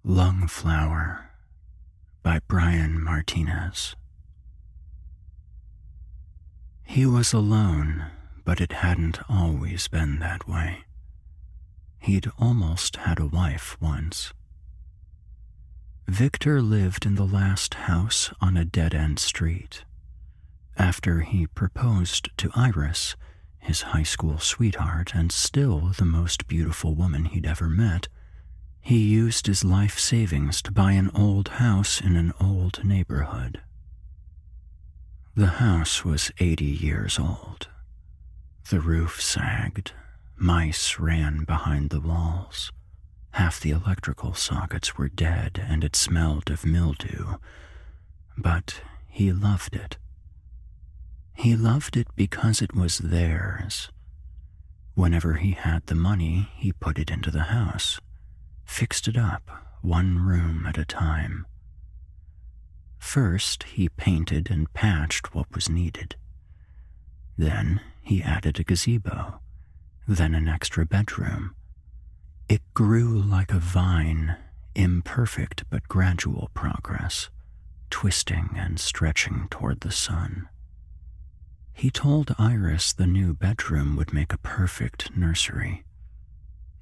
Lungflower by Martinez. He was alone, but it hadn't always been that way. He'd almost had a wife once. Victor lived in the last house on a dead-end street. After he proposed to Iris, his high school sweetheart and still the most beautiful woman he'd ever met, he used his life savings to buy an old house in an old neighborhood. The house was 80 years old. The roof sagged, mice ran behind the walls, half the electrical sockets were dead and it smelled of mildew, but he loved it. He loved it because it was theirs. Whenever he had the money, he put it into the house, fixed it up, one room at a time. First, he painted and patched what was needed. Then, he added a gazebo, then an extra bedroom. It grew like a vine, imperfect but gradual progress, twisting and stretching toward the sun. He told Iris the new bedroom would make a perfect nursery.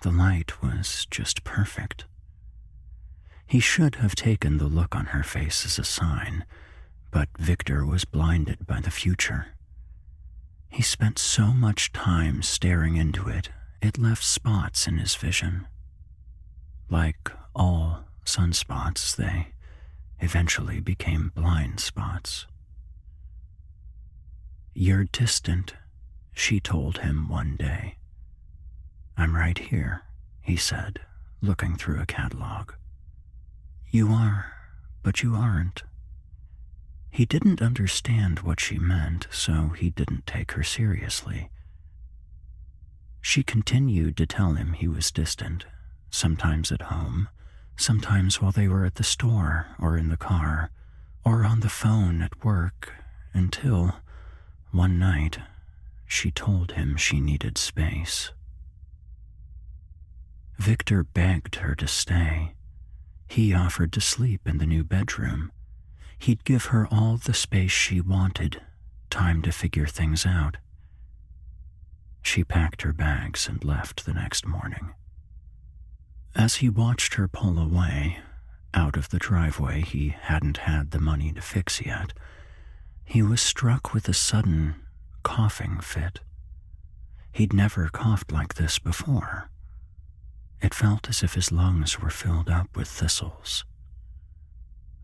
The light was just perfect. He should have taken the look on her face as a sign, but Victor was blinded by the future. He spent so much time staring into it, it left spots in his vision. Like all sunspots, they eventually became blind spots. "You're distant," she told him one day. "I'm right here," he said, looking through a catalog. "You are, but you aren't." He didn't understand what she meant, so he didn't take her seriously. She continued to tell him he was distant, sometimes at home, sometimes while they were at the store or in the car, or on the phone at work, until, one night, she told him she needed space. Victor begged her to stay. He offered to sleep in the new bedroom. He'd give her all the space she wanted, time to figure things out. She packed her bags and left the next morning. As he watched her pull away, out of the driveway he hadn't had the money to fix yet, he was struck with a sudden coughing fit. He'd never coughed like this before. It felt as if his lungs were filled up with thistles.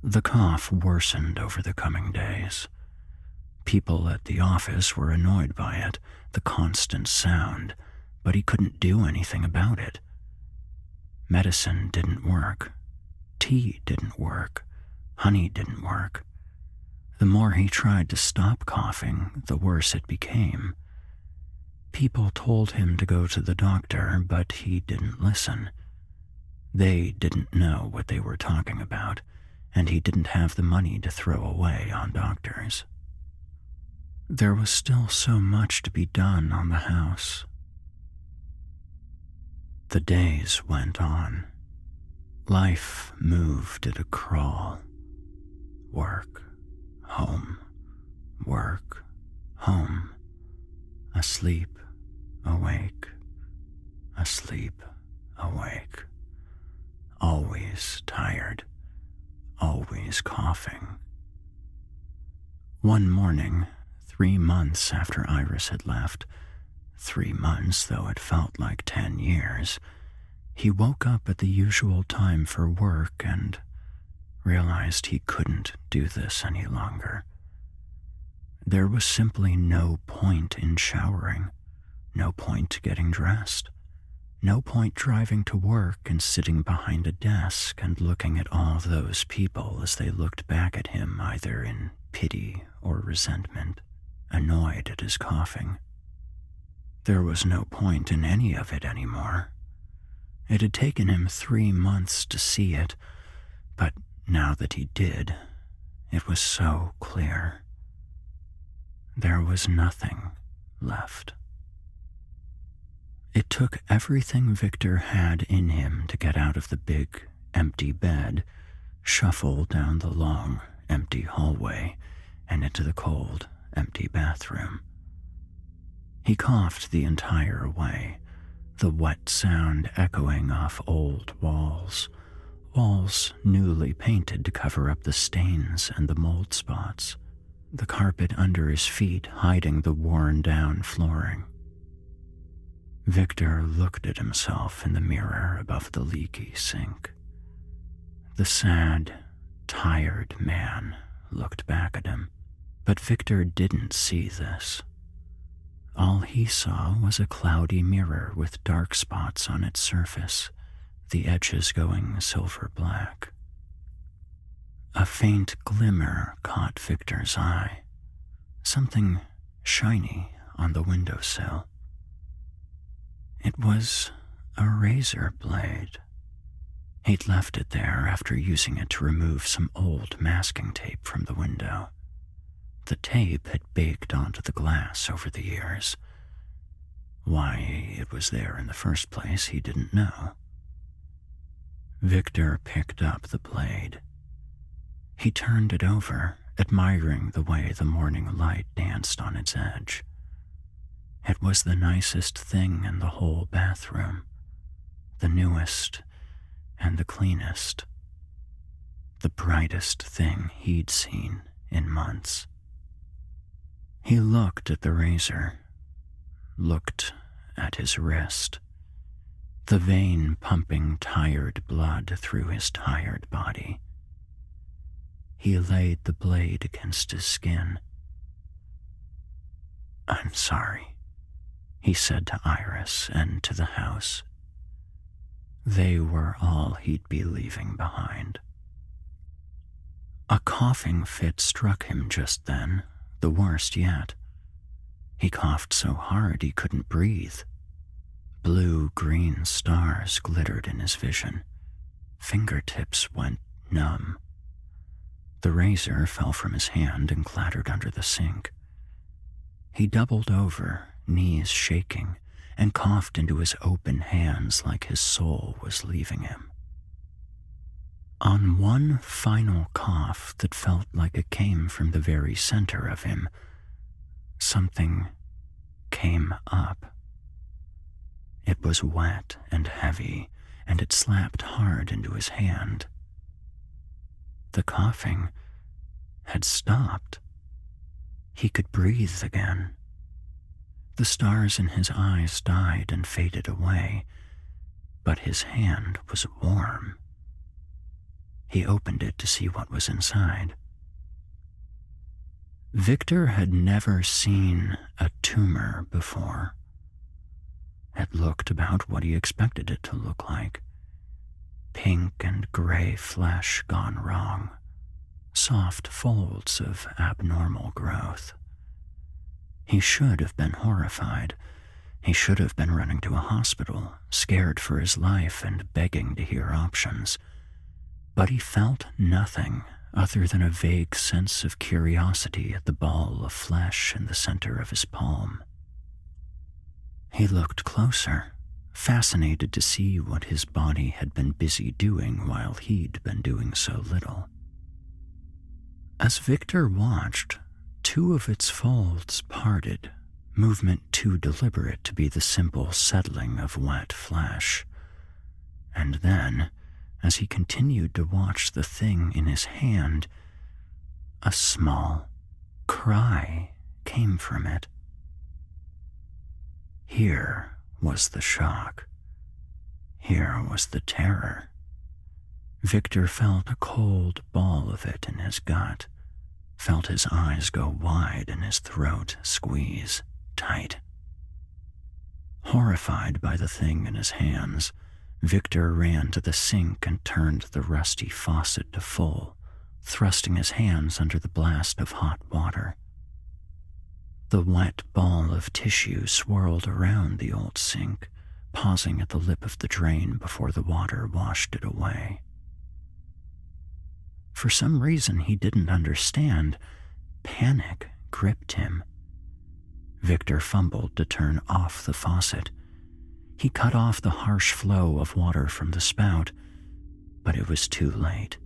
The cough worsened over the coming days. People at the office were annoyed by it, the constant sound, but he couldn't do anything about it. Medicine didn't work. Tea didn't work. Honey didn't work. The more he tried to stop coughing, the worse it became. People told him to go to the doctor, but he didn't listen. They didn't know what they were talking about, and he didn't have the money to throw away on doctors. There was still so much to be done on the house. The days went on. Life moved at a crawl. Work, home, work, home. Asleep, awake, asleep, awake. Always tired, always coughing. One morning, 3 months after Iris had left, 3 months though it felt like 10 years, he woke up at the usual time for work and realized he couldn't do this any longer. There was simply no point in showering, no point getting dressed, no point driving to work and sitting behind a desk and looking at all those people as they looked back at him either in pity or resentment, annoyed at his coughing. There was no point in any of it anymore. It had taken him 3 months to see it, but now that he did, it was so clear. There was nothing left. It took everything Victor had in him to get out of the big, empty bed, shuffle down the long, empty hallway, and into the cold, empty bathroom. He coughed the entire way, the wet sound echoing off old walls, walls newly painted to cover up the stains and the mold spots, the carpet under his feet hiding the worn-down flooring. Victor looked at himself in the mirror above the leaky sink. The sad, tired man looked back at him, but Victor didn't see this. All he saw was a cloudy mirror with dark spots on its surface, the edges going silver black. A faint glimmer caught Victor's eye, something shiny on the windowsill. It was a razor blade. He'd left it there after using it to remove some old masking tape from the window. The tape had baked onto the glass over the years. Why it was there in the first place, he didn't know. Victor picked up the blade. He turned it over, admiring the way the morning light danced on its edge. It was the nicest thing in the whole bathroom, the newest and the cleanest, the brightest thing he'd seen in months. He looked at the razor, looked at his wrist, the vein pumping tired blood through his tired body. He laid the blade against his skin. "I'm sorry," he said to Iris and to the house. They were all he'd be leaving behind. A coughing fit struck him just then, the worst yet. He coughed so hard he couldn't breathe. Blue-green stars glittered in his vision. Fingertips went numb. The razor fell from his hand and clattered under the sink. He doubled over, knees shaking, and coughed into his open hands like his soul was leaving him. On one final cough that felt like it came from the very center of him, something came up. It was wet and heavy, and it slapped hard into his hand. The coughing had stopped. He could breathe again. The stars in his eyes died and faded away, but his hand was warm. He opened it to see what was inside. Victor had never seen a tumor before. It looked about what he expected it to look like. Pink and gray flesh gone wrong, soft folds of abnormal growth. He should have been horrified. He should have been running to a hospital, scared for his life and begging to hear options. But he felt nothing other than a vague sense of curiosity at the ball of flesh in the center of his palm. He looked closer, fascinated to see what his body had been busy doing while he'd been doing so little. As Victor watched, two of its folds parted, movement too deliberate to be the simple settling of wet flesh. And then, as he continued to watch the thing in his hand, a small cry came from it. Here was the shock. Here was the terror. Victor felt a cold ball of it in his gut, felt his eyes go wide and his throat squeeze tight. Horrified by the thing in his hands, Victor ran to the sink and turned the rusty faucet to full, thrusting his hands under the blast of hot water. The wet ball of tissue swirled around the old sink, pausing at the lip of the drain before the water washed it away. For some reason he didn't understand, panic gripped him. Victor fumbled to turn off the faucet. He cut off the harsh flow of water from the spout, but it was too late.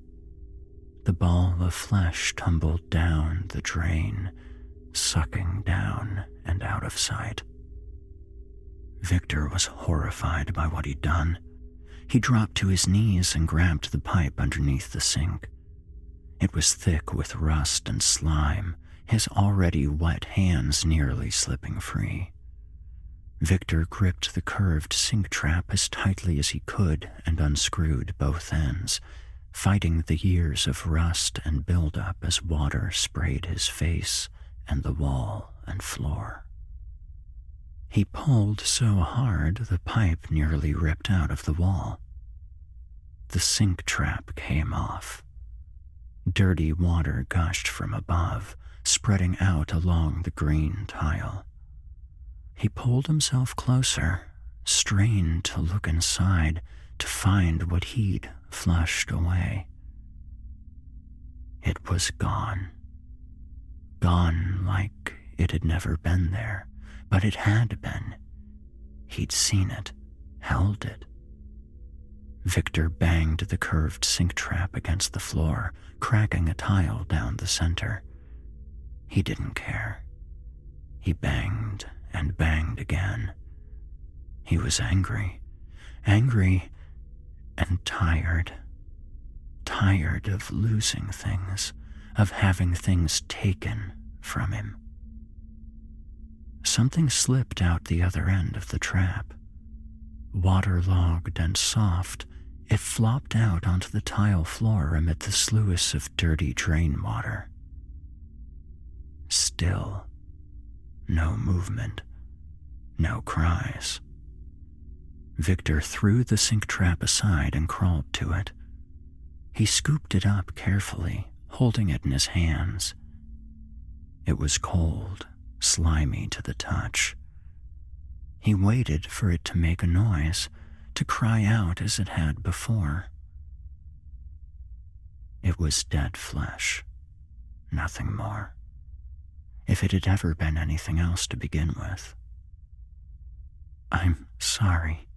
The ball of flesh tumbled down the drain, sucking down and out of sight. Victor was horrified by what he'd done. He dropped to his knees and grabbed the pipe underneath the sink. It was thick with rust and slime, his already wet hands nearly slipping free. Victor gripped the curved sink trap as tightly as he could and unscrewed both ends, fighting the years of rust and buildup as water sprayed his face and the wall and floor. He pulled so hard the pipe nearly ripped out of the wall. The sink trap came off. Dirty water gushed from above, spreading out along the green tile. He pulled himself closer, strained to look inside to find what he'd flushed away. It was gone. Gone like it had never been there, but it had been. He'd seen it, held it. Victor banged the curved sink trap against the floor, cracking a tile down the center. He didn't care. He banged and banged again. He was angry and tired. Tired of losing things, of having things taken from him. Something slipped out the other end of the trap. Waterlogged and soft, it flopped out onto the tile floor amid the sluice of dirty drain water. Still. No movement. No cries. Victor threw the sink trap aside and crawled to it. He scooped it up carefully, holding it in his hands. It was cold, slimy to the touch. He waited for it to make a noise, to cry out as it had before. It was dead flesh, nothing more, if it had ever been anything else to begin with. "I'm sorry,"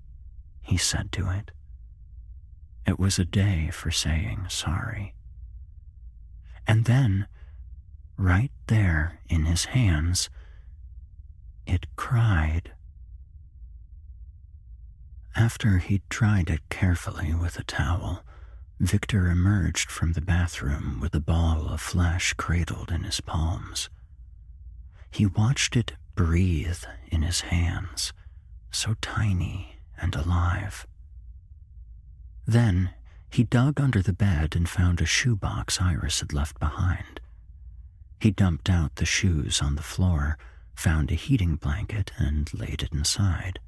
he said to it. It was a day for saying sorry. And then, right there in his hands, it cried. After he'd dried it carefully with a towel, Victor emerged from the bathroom with a ball of flesh cradled in his palms. He watched it breathe in his hands, so tiny and alive. Then he dug under the bed and found a shoebox Iris had left behind. He dumped out the shoes on the floor, found a heating blanket, and laid it inside.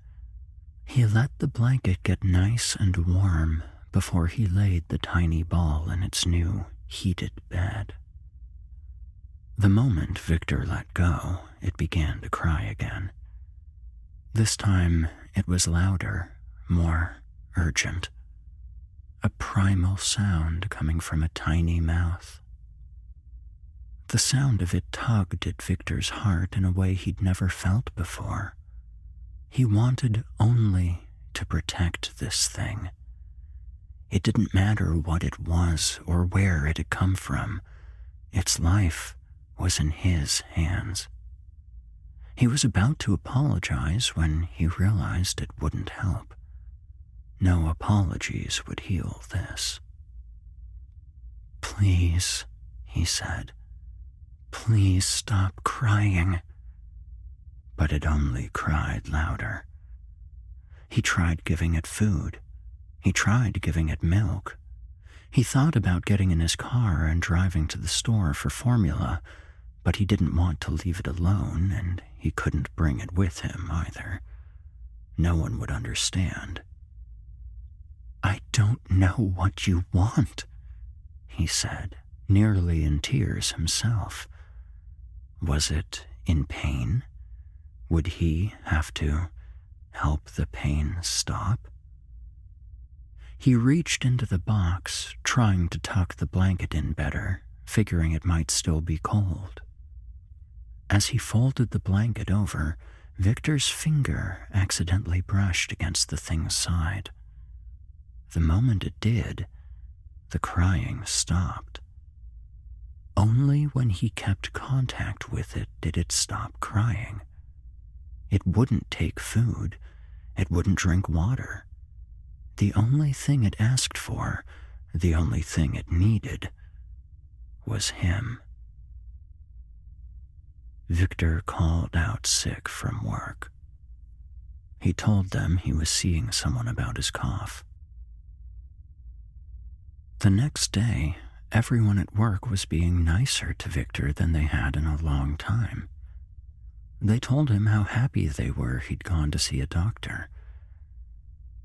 He let the blanket get nice and warm before he laid the tiny ball in its new, heated bed. The moment Victor let go, it began to cry again. This time, it was louder, more urgent. A primal sound coming from a tiny mouth. The sound of it tugged at Victor's heart in a way he'd never felt before. He wanted only to protect this thing. It didn't matter what it was or where it had come from. Its life was in his hands. He was about to apologize when he realized it wouldn't help. No apologies would heal this. "Please," he said. "Please stop crying." But it only cried louder. He tried giving it food. He tried giving it milk. He thought about getting in his car and driving to the store for formula, but he didn't want to leave it alone, and he couldn't bring it with him either. No one would understand. "I don't know what you want," he said, nearly in tears himself. Was it in pain? Would he have to help the pain stop? He reached into the box, trying to tuck the blanket in better, figuring it might still be cold. As he folded the blanket over, Victor's finger accidentally brushed against the thing's side. The moment it did, the crying stopped. Only when he kept contact with it did it stop crying. It wouldn't take food. It wouldn't drink water. The only thing it asked for, the only thing it needed, was him. Victor called out sick from work. He told them he was seeing someone about his cough. The next day, everyone at work was being nicer to Victor than they had in a long time. They told him how happy they were he'd gone to see a doctor.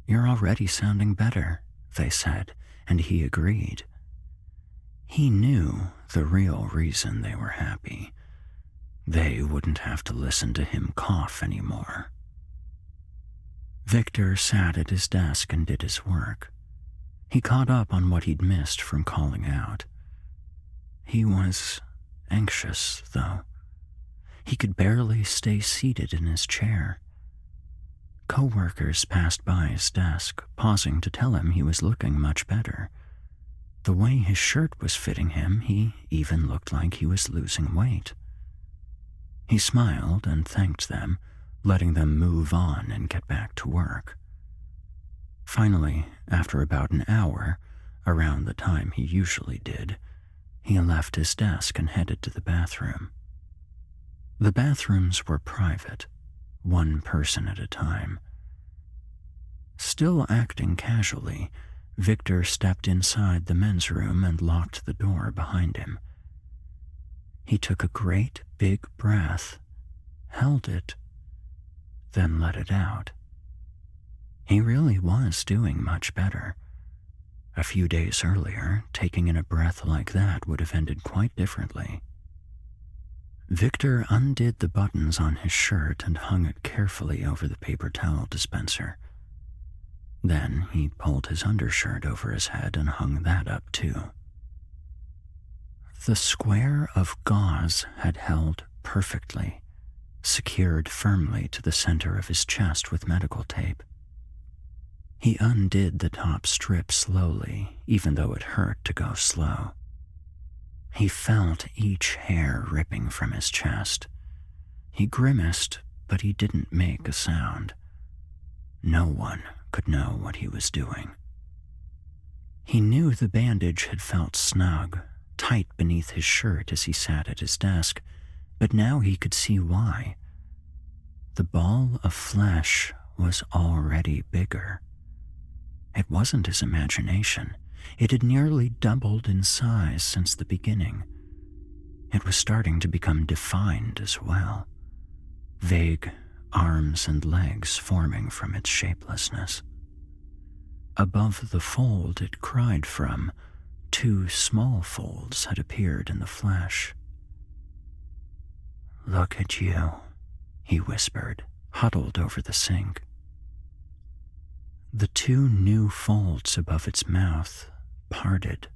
"You're already sounding better," they said, and he agreed. He knew the real reason they were happy. They wouldn't have to listen to him cough anymore. Victor sat at his desk and did his work. He caught up on what he'd missed from calling out. He was anxious, though. He could barely stay seated in his chair. Co-workers passed by his desk, pausing to tell him he was looking much better. The way his shirt was fitting him, he even looked like he was losing weight. He smiled and thanked them, letting them move on and get back to work. Finally, after about an hour, around the time he usually did, he left his desk and headed to the bathroom. The bathrooms were private, one person at a time. Still acting casually, Victor stepped inside the men's room and locked the door behind him. He took a great big breath, held it, then let it out. He really was doing much better. A few days earlier, taking in a breath like that would have ended quite differently. Victor undid the buttons on his shirt and hung it carefully over the paper towel dispenser. Then he pulled his undershirt over his head and hung that up too. The square of gauze had held perfectly, secured firmly to the center of his chest with medical tape. He undid the top strip slowly, even though it hurt to go slow. He felt each hair ripping from his chest. He grimaced, but he didn't make a sound. No one could know what he was doing. He knew the bandage had felt snug, tight beneath his shirt as he sat at his desk, but now he could see why. The ball of flesh was already bigger. It wasn't his imagination. It had nearly doubled in size since the beginning. It was starting to become defined as well. Vague arms and legs forming from its shapelessness. Above the fold it cried from, two small folds had appeared in the flesh. "Look at you," he whispered, huddled over the sink. The two new folds above its mouth parted.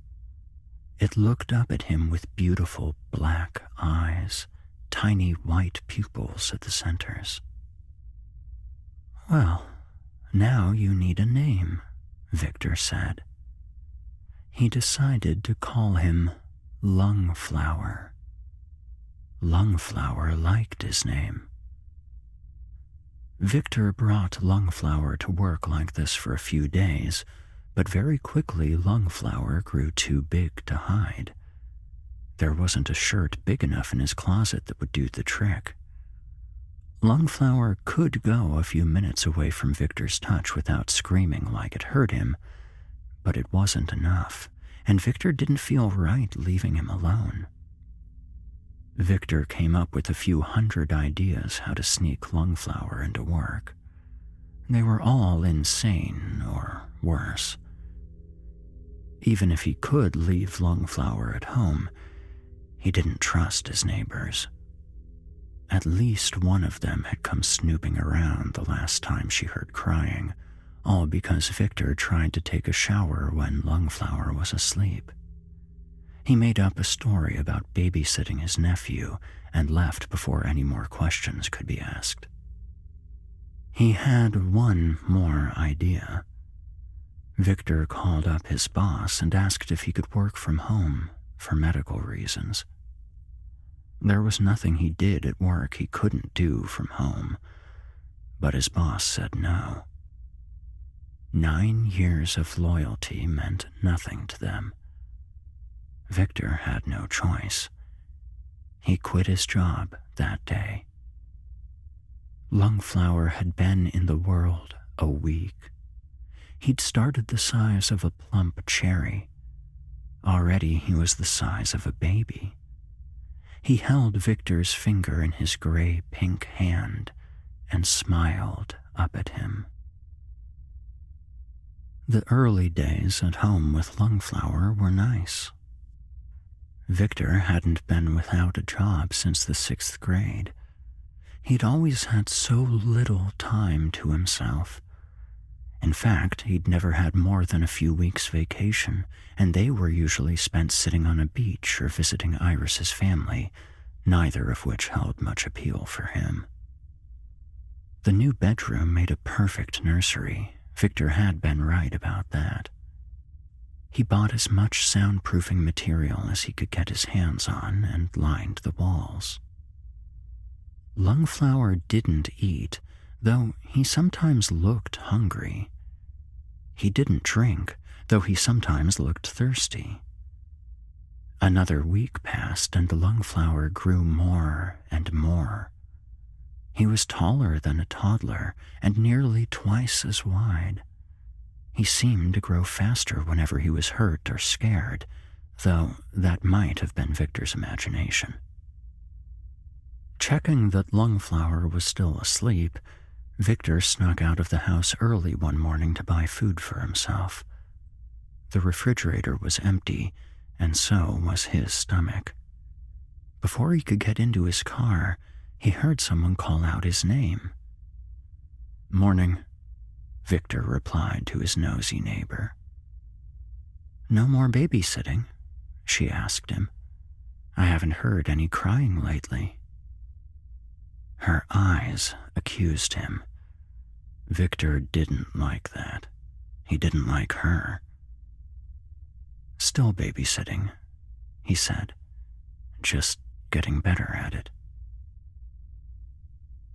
It looked up at him with beautiful black eyes, tiny white pupils at the centers. "Well, now you need a name," Victor said. He decided to call him Lungflower. Lungflower liked his name. Victor brought Lungflower to work like this for a few days, but very quickly Lungflower grew too big to hide. There wasn't a shirt big enough in his closet that would do the trick. Lungflower could go a few minutes away from Victor's touch without screaming like it hurt him, but it wasn't enough, and Victor didn't feel right leaving him alone. Victor came up with a few hundred ideas how to sneak Lungflower into work. They were all insane, or worse. Even if he could leave Lungflower at home, he didn't trust his neighbors. At least one of them had come snooping around the last time she heard crying, all because Victor tried to take a shower when Lungflower was asleep. He made up a story about babysitting his nephew and left before any more questions could be asked. He had one more idea. Victor called up his boss and asked if he could work from home for medical reasons. There was nothing he did at work he couldn't do from home, but his boss said no. 9 years of loyalty meant nothing to them. Victor had no choice. He quit his job that day. Lungflower had been in the world a week. He'd started the size of a plump cherry. Already he was the size of a baby. He held Victor's finger in his gray-pink hand and smiled up at him. The early days at home with Lungflower were nice. Victor hadn't been without a job since the 6th grade. He'd always had so little time to himself. In fact, he'd never had more than a few weeks' vacation, and they were usually spent sitting on a beach or visiting Iris's family, neither of which held much appeal for him. The new bedroom made a perfect nursery. Victor had been right about that. He bought as much soundproofing material as he could get his hands on and lined the walls. Lungflower didn't eat, though he sometimes looked hungry. He didn't drink, though he sometimes looked thirsty. Another week passed, and the Lungflower grew more and more. He was taller than a toddler and nearly twice as wide. He seemed to grow faster whenever he was hurt or scared, though that might have been Victor's imagination. Checking that Lungflower was still asleep, Victor snuck out of the house early one morning to buy food for himself. The refrigerator was empty, and so was his stomach. Before he could get into his car, he heard someone call out his name. "Morning," Victor replied to his nosy neighbor. "No more babysitting?" she asked him. "I haven't heard any crying lately." Her eyes accused him. Victor didn't like that. He didn't like her. "Still babysitting," he said, "just getting better at it."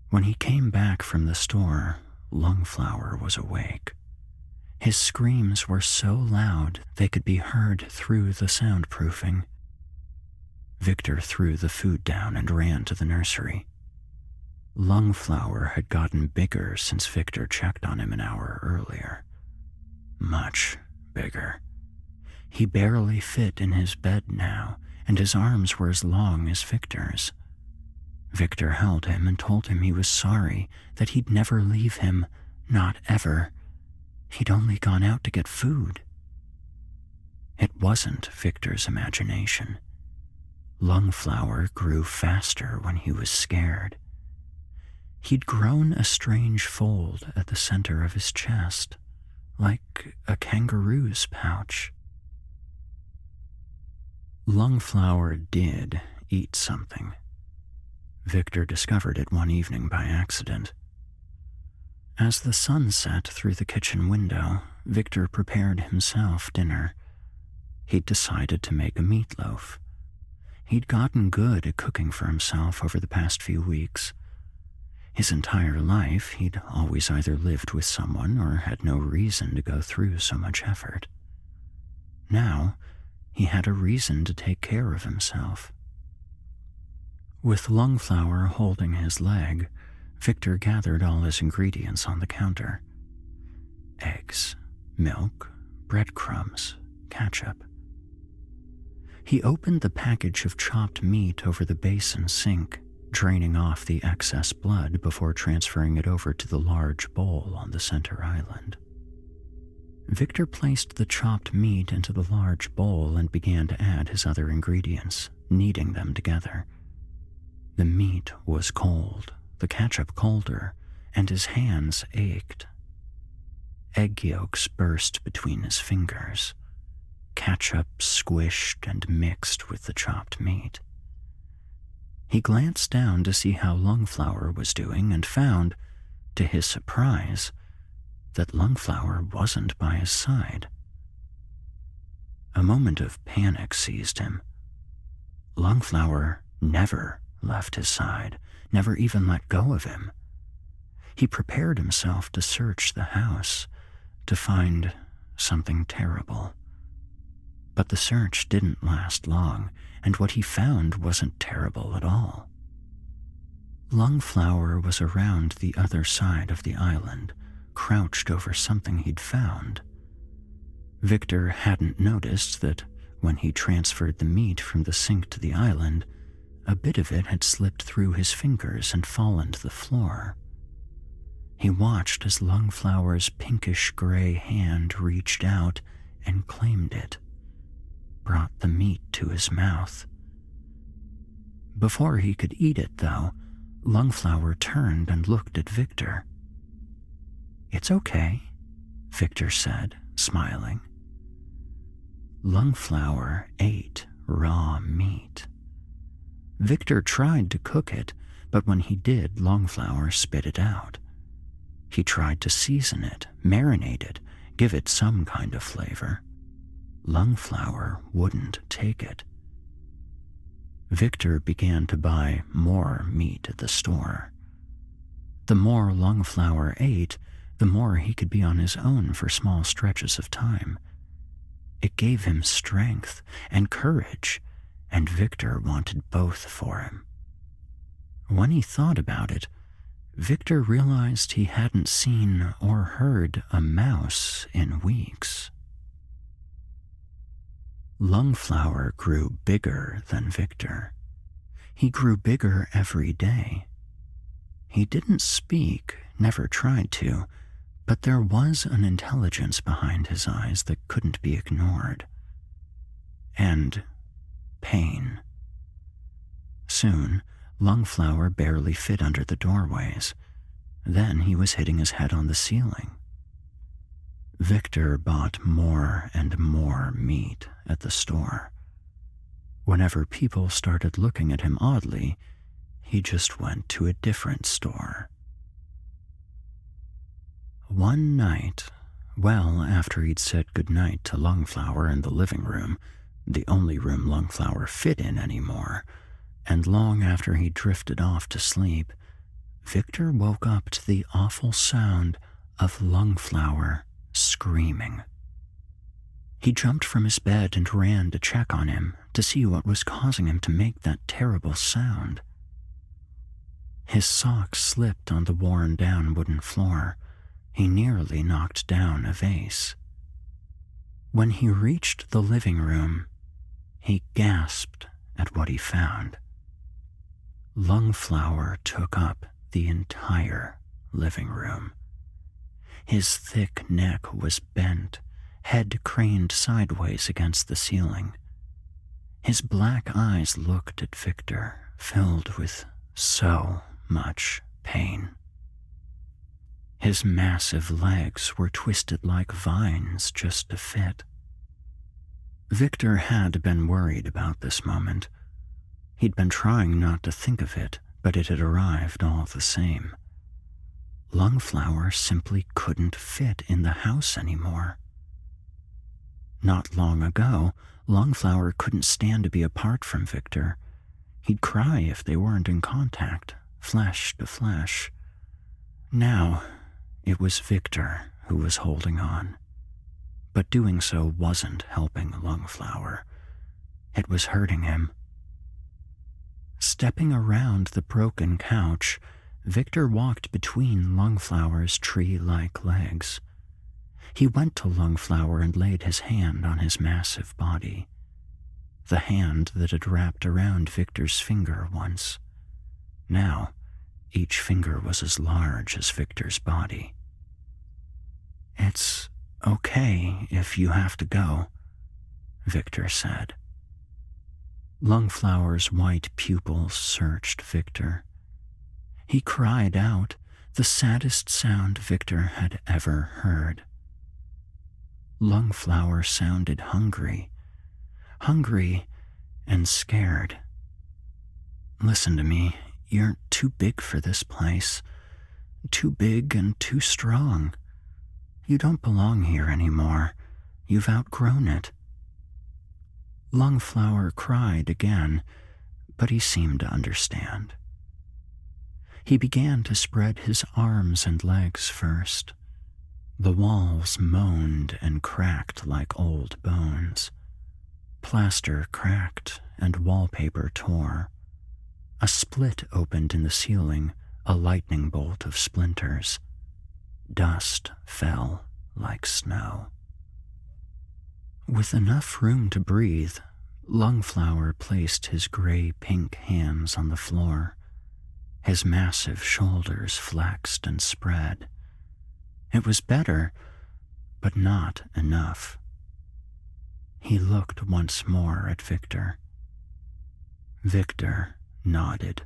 When he came back from the store, Lungflower was awake. His screams were so loud they could be heard through the soundproofing. Victor threw the food down and ran to the nursery. Lungflower had gotten bigger since Victor checked on him an hour earlier. Much bigger. He barely fit in his bed now, and his arms were as long as Victor's. Victor held him and told him he was sorry, that he'd never leave him, not ever. He'd only gone out to get food. It wasn't Victor's imagination. Lungflower grew faster when he was scared. He'd grown a strange fold at the center of his chest, like a kangaroo's pouch. Lungflower did eat something. Victor discovered it one evening by accident. As the sun set through the kitchen window, Victor prepared himself dinner. He'd decided to make a meatloaf. He'd gotten good at cooking for himself over the past few weeks. His entire life, he'd always either lived with someone or had no reason to go through so much effort. Now, he had a reason to take care of himself. With Lungflower holding his leg, Victor gathered all his ingredients on the counter. Eggs, milk, breadcrumbs, ketchup. He opened the package of chopped meat over the basin sink, draining off the excess blood before transferring it over to the large bowl on the center island. Victor placed the chopped meat into the large bowl and began to add his other ingredients, kneading them together. The meat was cold, the ketchup colder, and his hands ached. Egg yolks burst between his fingers. ketchup squished and mixed with the chopped meat. He glanced down to see how Lungflower was doing and found, to his surprise, that Lungflower wasn't by his side. A moment of panic seized him. Lungflower never left his side, never even let go of him. He prepared himself to search the house, to find something terrible. But the search didn't last long, and what he found wasn't terrible at all. Lungflower was around the other side of the island, crouched over something he'd found. Victor hadn't noticed that when he transferred the meat from the sink to the island, a bit of it had slipped through his fingers and fallen to the floor. He watched as Lungflower's pinkish-gray hand reached out and claimed it, brought the meat to his mouth. Before he could eat it, though, Lungflower turned and looked at Victor. "It's okay," Victor said, smiling. Lungflower ate raw meat. Victor tried to cook it, but when he did, Lungflower spit it out. He tried to season it, marinate it, give it some kind of flavor. Lungflower wouldn't take it. Victor began to buy more meat at the store. The more Lungflower ate, the more he could be on his own for small stretches of time. It gave him strength and courage, and Victor wanted both for him. When he thought about it, Victor realized he hadn't seen or heard a mouse in weeks. Lungflower grew bigger than Victor. He grew bigger every day. He didn't speak, never tried to, but there was an intelligence behind his eyes that couldn't be ignored. And pain. Soon, Lungflower barely fit under the doorways. Then he was hitting his head on the ceiling. Victor bought more and more meat at the store. Whenever people started looking at him oddly, he just went to a different store. One night, well after he'd said goodnight to Lungflower in the living room, the only room Lungflower fit in anymore, and long after he drifted off to sleep, Victor woke up to the awful sound of Lungflower screaming. He jumped from his bed and ran to check on him, to see what was causing him to make that terrible sound. His socks slipped on the worn-down wooden floor. He nearly knocked down a vase. When he reached the living room, he gasped at what he found. Lungflower took up the entire living room. His thick neck was bent, head craned sideways against the ceiling. His black eyes looked at Victor, filled with so much pain. His massive legs were twisted like vines just to fit. Victor had been worried about this moment. He'd been trying not to think of it, but it had arrived all the same. Lungflower simply couldn't fit in the house anymore. Not long ago, Lungflower couldn't stand to be apart from Victor. He'd cry if they weren't in contact, flesh to flesh. Now, it was Victor who was holding on. But doing so wasn't helping Lungflower. It was hurting him. Stepping around the broken couch, Victor walked between Lungflower's tree-like legs. He went to Lungflower and laid his hand on his massive body, the hand that had wrapped around Victor's finger once. Now, each finger was as large as Victor's body. "It's okay if you have to go," Victor said. Lungflower's white pupils searched Victor. He cried out, the saddest sound Victor had ever heard. Lungflower sounded hungry. Hungry and scared. Listen to me. You're too big for this place. Too big and too strong. You don't belong here anymore. You've outgrown it. Lungflower cried again, but he seemed to understand. He began to spread his arms and legs first. The walls moaned and cracked like old bones. Plaster cracked and wallpaper tore. A split opened in the ceiling, a lightning bolt of splinters. Dust fell like snow. With enough room to breathe, Lungflower placed his gray-pink hands on the floor. His massive shoulders flexed and spread. It was better, but not enough. He looked once more at Victor. Victor nodded.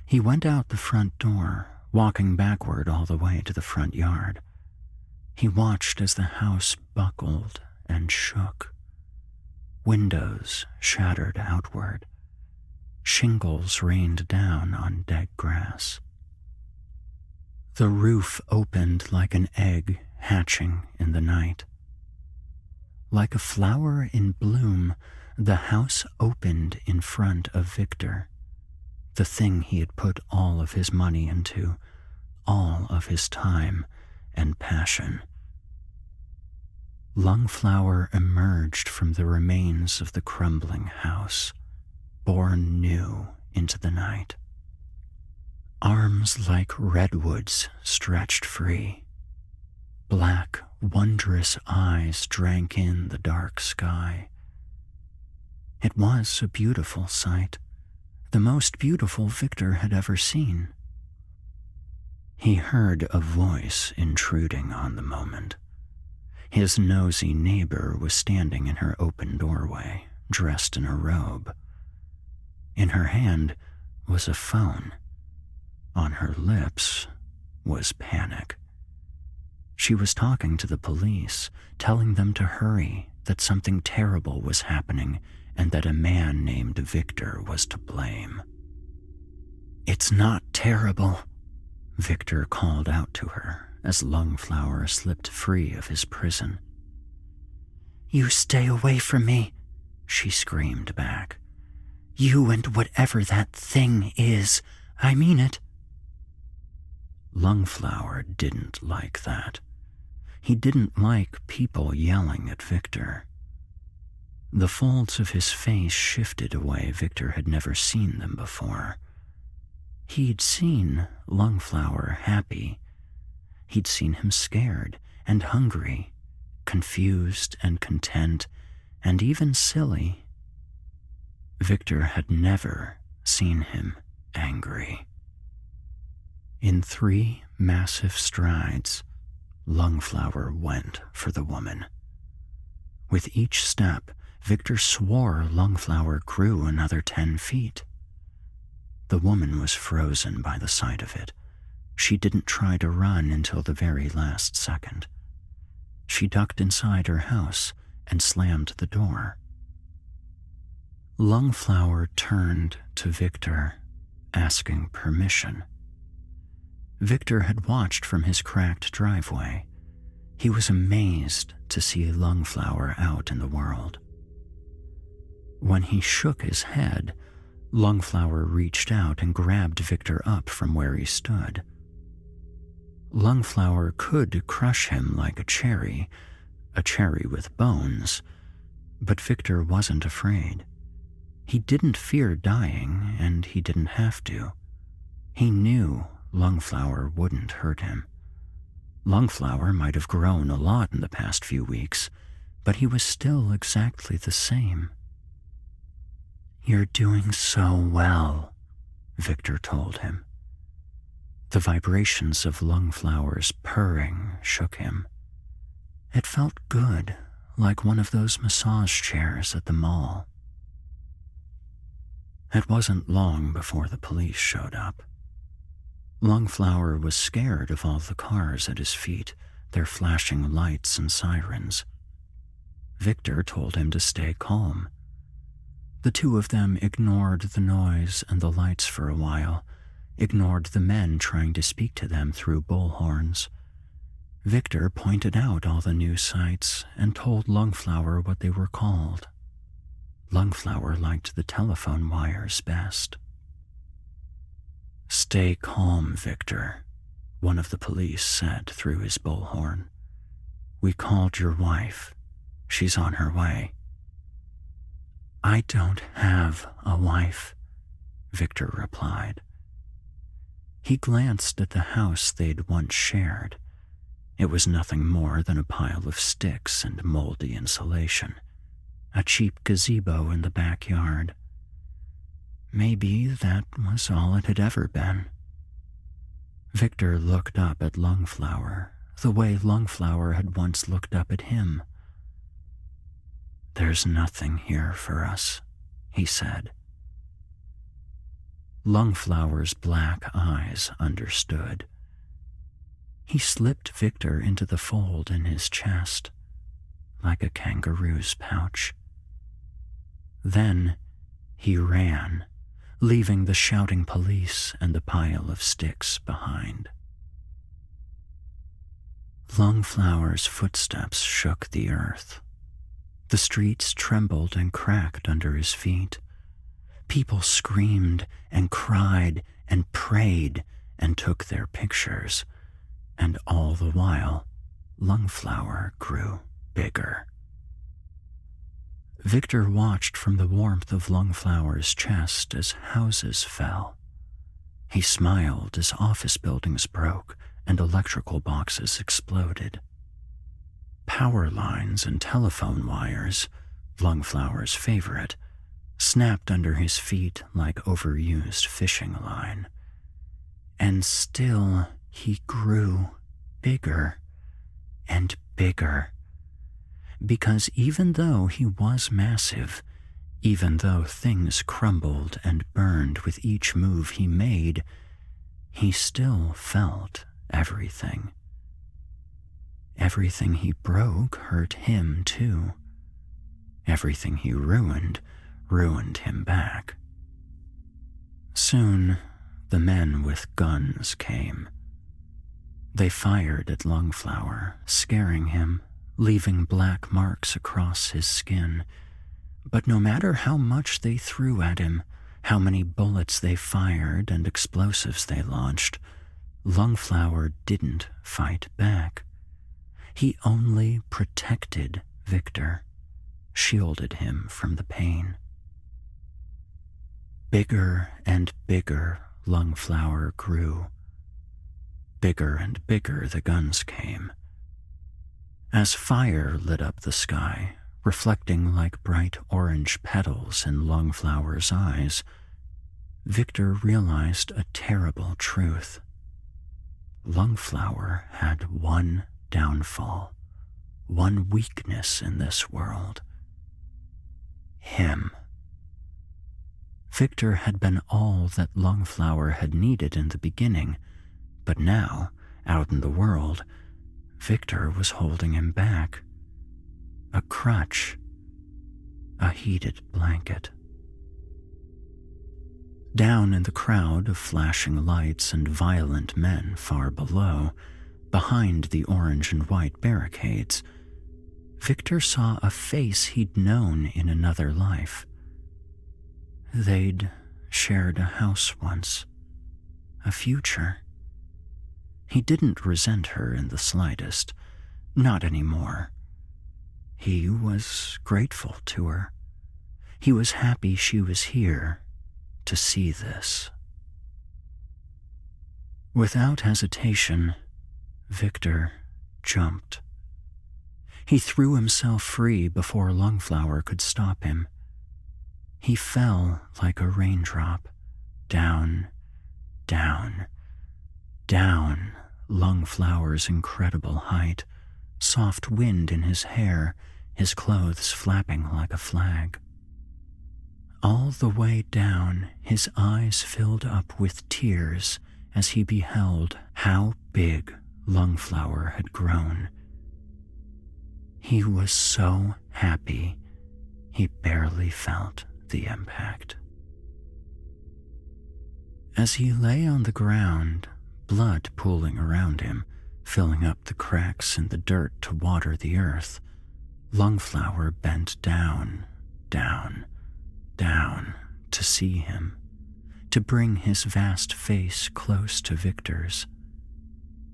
He went out the front door, walking backward all the way to the front yard. He watched as the house buckled and shook. Windows shattered outward. Shingles rained down on dead grass. The roof opened like an egg hatching in the night. Like a flower in bloom, the house opened in front of Victor, the thing he had put all of his money into, all of his time and passion. Lungflower emerged from the remains of the crumbling house, born new into the night. Arms like redwoods stretched free. Black, wondrous eyes drank in the dark sky. It was a beautiful sight, the most beautiful Victor had ever seen. He heard a voice intruding on the moment. His nosy neighbor was standing in her open doorway, dressed in a robe. In her hand was a phone. On her lips was panic. She was talking to the police, telling them to hurry, that something terrible was happening, and that a man named Victor was to blame. "It's not terrible," Victor called out to her as Lungflower slipped free of his prison. "You stay away from me," she screamed back. "You and whatever that thing is. I mean it." Lungflower didn't like that. He didn't like people yelling at Victor. The folds of his face shifted a way Victor had never seen them before. He'd seen Lungflower happy. He'd seen him scared and hungry, confused and content, and even silly. Victor had never seen him angry. In 3 massive strides, Lungflower went for the woman. With each step, Victor swore Lungflower grew another 10 feet. The woman was frozen by the sight of it. She didn't try to run until the very last second. She ducked inside her house and slammed the door. Lungflower turned to Victor, asking permission. Victor had watched from his cracked driveway. He was amazed to see Lungflower out in the world. When he shook his head, Lungflower reached out and grabbed Victor up from where he stood. Lungflower could crush him like a cherry with bones, but Victor wasn't afraid. He didn't fear dying, and he didn't have to. He knew Lungflower wouldn't hurt him. Lungflower might have grown a lot in the past few weeks, but he was still exactly the same. "You're doing so well," Victor told him. The vibrations of Lungflower's purring shook him. It felt good, like one of those massage chairs at the mall. It wasn't long before the police showed up. Lungflower was scared of all the cars at his feet, their flashing lights and sirens. Victor told him to stay calm. The two of them ignored the noise and the lights for a while, ignored the men trying to speak to them through bullhorns. Victor pointed out all the new sights and told Lungflower what they were called. Lungflower liked the telephone wires best. "Stay calm, Victor," one of the police said through his bullhorn. "We called your wife. She's on her way." "I don't have a wife," Victor replied. He glanced at the house they'd once shared. It was nothing more than a pile of sticks and moldy insulation, a cheap gazebo in the backyard. Maybe that was all it had ever been. Victor looked up at Lungflower, the way Lungflower had once looked up at him. "There's nothing here for us," he said. Lungflower's black eyes understood. He slipped Victor into the fold in his chest, like a kangaroo's pouch. Then he ran, leaving the shouting police and the pile of sticks behind. Lungflower's footsteps shook the earth. The streets trembled and cracked under his feet. People screamed and cried and prayed and took their pictures. And all the while, Lungflower grew bigger. Victor watched from the warmth of Lungflower's chest as houses fell. He smiled as office buildings broke and electrical boxes exploded. Power lines and telephone wires, Lungflower's favorite, snapped under his feet like overused fishing line. And still he grew bigger and bigger. Because even though he was massive, even though things crumbled and burned with each move he made, he still felt everything. Everything he broke hurt him too. Everything he ruined him back. Soon, the men with guns came. They fired at Lungflower, scaring him, leaving black marks across his skin. But no matter how much they threw at him, how many bullets they fired and explosives they launched, Lungflower didn't fight back. He only protected Victor, shielded him from the pain. Bigger and bigger Lungflower grew. Bigger and bigger the guns came. As fire lit up the sky, reflecting like bright orange petals in Lungflower's eyes, Victor realized a terrible truth. Lungflower had one downfall, one weakness in this world. Him. Victor had been all that Lungflower had needed in the beginning, but now, out in the world, Victor was holding him back. A crutch. A heated blanket. Down in the crowd of flashing lights and violent men far below, behind the orange and white barricades, Victor saw a face he'd known in another life. They'd shared a house once, a future. He didn't resent her in the slightest, not anymore. He was grateful to her. He was happy she was here to see this. Without hesitation, Victor jumped. He threw himself free before Lungflower could stop him. He fell like a raindrop, down, down, down Lungflower's incredible height, soft wind in his hair, his clothes flapping like a flag. All the way down, his eyes filled up with tears as he beheld how big Lungflower had grown. He was so happy he barely felt the impact. As he lay on the ground, blood pooling around him, filling up the cracks in the dirt to water the earth, Lungflower bent down, down, down to see him, to bring his vast face close to Victor's.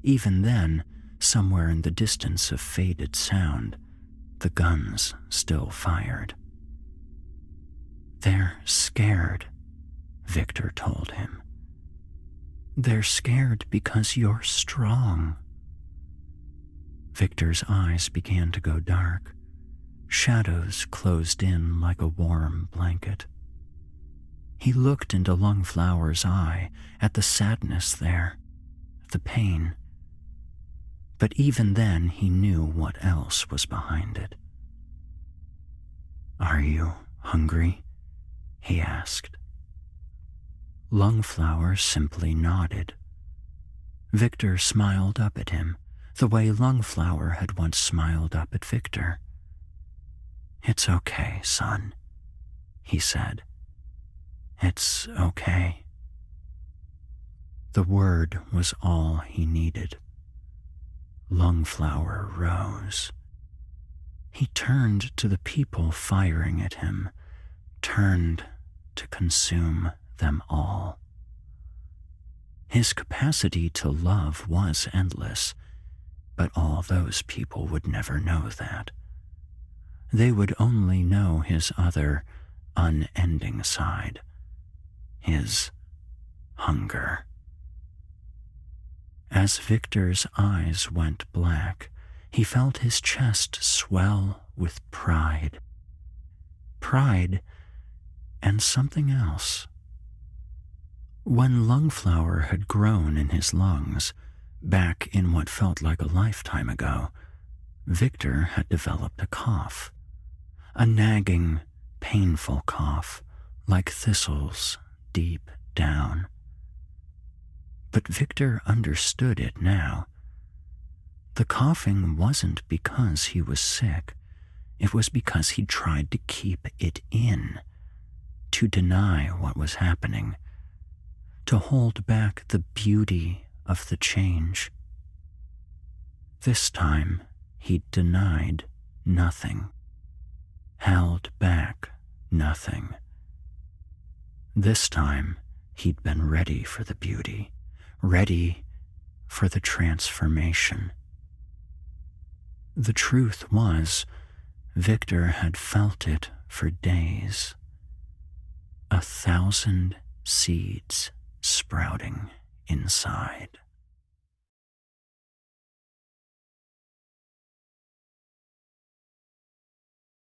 Even then, somewhere in the distance of faded sound, the guns still fired. "They're scared," Victor told him. "They're scared because you're strong." Victor's eyes began to go dark. Shadows closed in like a warm blanket. He looked into Lungflower's eye, at the sadness there, the pain. But even then he knew what else was behind it. "Are you hungry?" he asked. Lungflower simply nodded. Victor smiled up at him, the way Lungflower had once smiled up at Victor. "It's okay, son," he said. "It's okay." The word was all he needed. Lungflower rose. He turned to the people firing at him, turned to consume them all. His capacity to love was endless, but all those people would never know that. They would only know his other, unending side, his hunger. As Victor's eyes went black, he felt his chest swell with pride. Pride and something else. When Lungflower had grown in his lungs, back in what felt like a lifetime ago, Victor had developed a cough. A nagging, painful cough, like thistles deep down. But Victor understood it now. The coughing wasn't because he was sick. It was because he tried to keep it in, to deny what was happening, to hold back the beauty of the change. This time, he denied nothing, held back nothing. This time, he'd been ready for the beauty, ready for the transformation. The truth was, Victor had felt it for days. 1,000 seeds sprouting inside.